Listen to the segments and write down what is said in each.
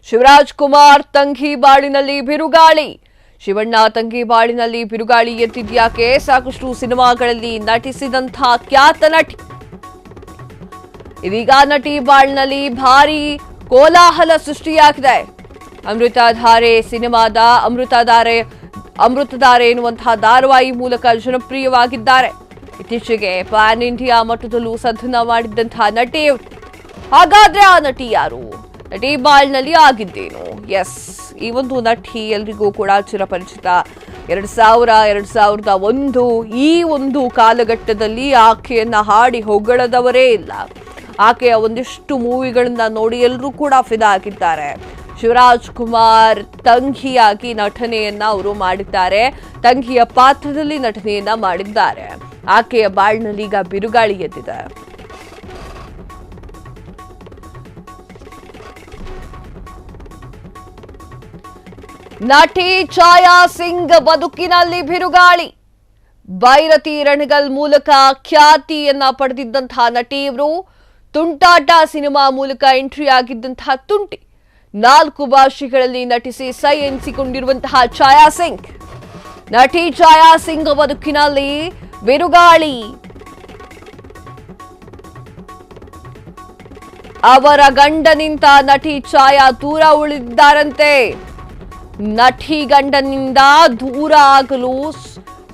ಶಿವರಾಜ್ ಕುಮಾರ್ ತಂಗಿ ಬಾಳಿನಲ್ಲಿ ಬಿರುಗಾಳಿ. ಶಿವಣ್ಣ ತಂಗಿ ಬಾಳಿನಲ್ಲಿ ಬಿರುಗಾಳಿ ಎತ್ತಿದ್ಯಾಕೆ? ಸಾಕಷ್ಟು ಸಿನಿಮಾಗಳಲ್ಲಿ ನಟಿಸಿದಂತಹ ಖ್ಯಾತ ನಟಿ ಇದೀಗ ನಟಿ ಬಾಳಿನಲ್ಲಿ ಭಾರಿ ಕೋಲಾಹಲ ಸೃಷ್ಟಿಯಾಗಿದೆ. ಅಮೃತಧಾರೆ ಸಿನಿಮಾದ ಅಮೃತಧಾರೆ ಎನ್ನುವಂತಹ ಧಾರಾವಾಹಿ ಮೂಲಕ ಜನಪ್ರಿಯವಾಗಿದ್ದಾರೆ. ಇತ್ತೀಚೆಗೆ ಪ್ಯಾನ್ ಇಂಡಿಯಾ ಮಟ್ಟದಲ್ಲೂ ಸದ್ಧನ ಮಾಡಿದ್ದಂತಹ ನಟಿ. ಹಾಗಾದ್ರೆ ಆ ನಟಿ ಯಾರು? ನಟಿ ಬಾಳ್ನಲ್ಲಿ ಆಗಿದ್ದೇನು? ಎಸ್, ಈ ಒಂದು ನಟಿ ಎಲ್ರಿಗೂ ಕೂಡ ಚಿರಪರಿಚಿತ. 2001 ಈ ಒಂದು ಕಾಲಘಟ್ಟದಲ್ಲಿ ಆಕೆಯನ್ನ ಹಾಡಿ ಹೊಗಳದವರೇ ಇಲ್ಲ. ಆಕೆಯ ಒಂದಿಷ್ಟು ಮೂವಿಗಳನ್ನ ನೋಡಿ ಎಲ್ಲರೂ ಕೂಡ ಫಿದಾ ಆಗಿದ್ದಾರೆ. ಶಿವರಾಜ್ ಕುಮಾರ್ ತಂಗಿಯಾಗಿ ನಟನೆಯನ್ನ ಅವರು ಮಾಡಿದ್ದಾರೆ. ತಂಗಿಯ ಪಾತ್ರದಲ್ಲಿ ನಟನೆಯನ್ನ ಮಾಡಿದ್ದಾರೆ. ಆಕೆಯ ಬಾಳ್ನಲ್ಲಿ ಈಗ ಬಿರುಗಾಳಿ ಎದ್ದಿದೆ. ನಟಿ ಛಾಯಾ ಸಿಂಗ್ ಬದುಕಿನಲ್ಲಿ ಬಿರುಗಾಳಿ. ಬೈರತಿ ರಣಗಲ್ ಮೂಲಕ ಖ್ಯಾತಿಯನ್ನ ಪಡೆದಿದ್ದಂತಹ ನಟಿ ಇವರು. ತುಂಟಾಟ ಸಿನಿಮಾ ಮೂಲಕ ಎಂಟ್ರಿ ಆಗಿದ್ದಂತಹ ತುಂಟಿ. 4 ಭಾಷೆಗಳಲ್ಲಿ ನಟಿಸಿ ಸೈ ಎನಿಸಿಕೊಂಡಿರುವಂತಹ ಛಾಯಾ ಸಿಂಗ್. ನಟಿ ಛಾಯಾ ಸಿಂಗ್ ಬದುಕಿನಲ್ಲಿ ಬಿರುಗಾಳಿ. ಅವರ ಗಂಡನಿಂದ ನಟಿ ಛಾಯಾ ದೂರ ಉಳಿದಿದ್ದಾರಂತೆ. ನಟಿ ಗಂಡನಿಂದ ದೂರ ಆಗಲು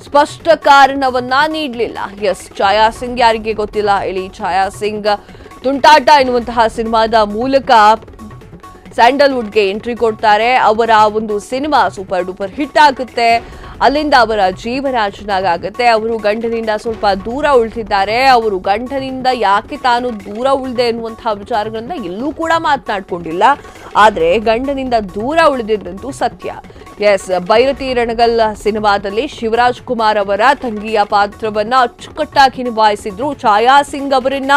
ಸ್ಪಷ್ಟ ಕಾರಣವನ್ನ ನೀಡಲಿಲ್ಲ. ಎಸ್, ಛಾಯಾ ಸಿಂಗ್ ಯಾರಿಗೆ ಗೊತ್ತಿಲ್ಲ ಹೇಳಿ. ಛಾಯಾ ಸಿಂಗ್ ತುಂಟಾಟ ಎನ್ನುವಂತಹ ಸಿನಿಮಾದ ಮೂಲಕ ಸ್ಯಾಂಡಲ್ವುಡ್ಗೆ ಎಂಟ್ರಿ ಕೊಡ್ತಾರೆ. ಅವರ ಒಂದು ಸಿನಿಮಾ ಸೂಪರ್ ಡೂಪರ್ ಹಿಟ್ ಆಗುತ್ತೆ. ಅಲ್ಲಿಂದ ಅವರ ಜೀವನ ಚೆನ್ನಾಗುತ್ತೆ. ಅವರು ಗಂಡನಿಂದ ಸ್ವಲ್ಪ ದೂರ ಉಳಿದಿದ್ದಾರೆ. ಅವರು ಗಂಡನಿಂದ ಯಾಕೆ ತಾನು ದೂರ ಉಳಿದೆ ಎನ್ನುವಂತಹ ವಿಚಾರಗಳನ್ನ ಎಲ್ಲೂ ಕೂಡ ಮಾತನಾಡ್ಕೊಂಡಿಲ್ಲ. ಆದ್ರೆ ಗಂಡನಿಂದ ದೂರ ಉಳಿದಿದ್ದಂತೂ ಸತ್ಯ. ಎಸ್, ಬೈರತಿ ರಣಗಲ್ ಸಿನಿಮಾದಲ್ಲಿ ಶಿವರಾಜ್ ಕುಮಾರ್ ಅವರ ತಂಗಿಯ ಪಾತ್ರವನ್ನ ಅಚ್ಚುಕಟ್ಟಾಗಿ ನಿಭಾಯಿಸಿದ್ರು. ಛಾಯಾ ಸಿಂಗ್ ಅವರನ್ನ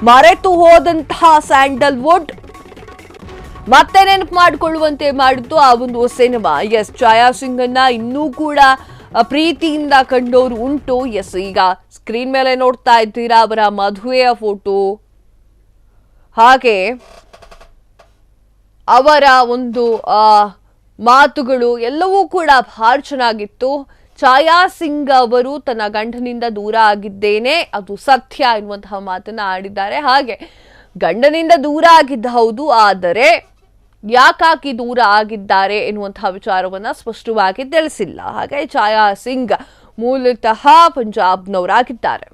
ಮರೆತು ಹೋದಂತಹ ಸ್ಯಾಂಡಲ್ವುಡ್ ಮತ್ತೆ ನೆನಪು ಮಾಡಿಕೊಳ್ಳುವಂತೆ ಮಾಡಿದ್ದು ಆ ಒಂದು ಸಿನಿಮಾ. ಎಸ್, ಛಾಯಾ ಸಿಂಗ್ ಅನ್ನ ಇನ್ನೂ ಕೂಡ ಪ್ರೀತಿಯಿಂದ ಕಂಡವರು ಉಂಟು. ಎಸ್, ಈಗ ಸ್ಕ್ರೀನ್ ಮೇಲೆ ನೋಡ್ತಾ ಇದ್ದೀರಾ ಅವರ ಮದುವೆಯ ಫೋಟೋ. ಹಾಗೆ ಅವರ ಒಂದು ಮಾತುಗಳು ಎಲ್ಲವೂ ಕೂಡ ಬಹಳ ಚೆನ್ನಾಗಿತ್ತು. ಛಾಯಾ ಸಿಂಗ್ ಅವರು ತನ್ನ ಗಂಡನಿಂದ ದೂರ ಆಗಿದ್ದೇನೆ, ಅದು ಸತ್ಯ ಎನ್ನುವಂತಹ ಮಾತನ್ನ ಆಡಿದ್ದಾರೆ. ಹಾಗೆ ಗಂಡನಿಂದ ದೂರ ಆಗಿದ್ದ ಹೌದು, ಆದರೆ ಯಾಕಾಗಿ ದೂರ ಆಗಿದ್ದಾರೆ ಎನ್ನುವಂತಹ ವಿಚಾರವನ್ನ ಸ್ಪಷ್ಟವಾಗಿ ತಿಳಿಸಿಲ್ಲ. ಹಾಗೆ ಛಾಯಾ ಸಿಂಗ್ ಮೂಲತಃ ಪಂಜಾಬ್ನವರಾಗಿದ್ದಾರೆ.